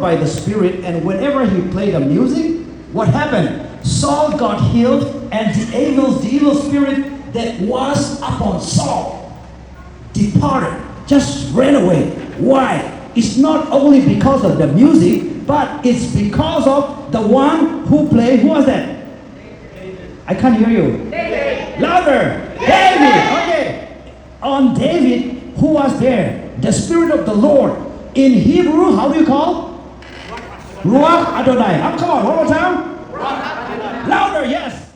by the Spirit, and whenever he played the music, what happened? Saul got healed, and the evil spirit that was upon Saul departed, just ran away. Why? It's not only because of the music, but it's because of the one who played. Who was that? I can't hear you. David. Louder. David. Okay. On David, who was there? The Spirit of the Lord. In Hebrew, how do you call? Ruach Adonai. Come on, one more time. Louder, yes.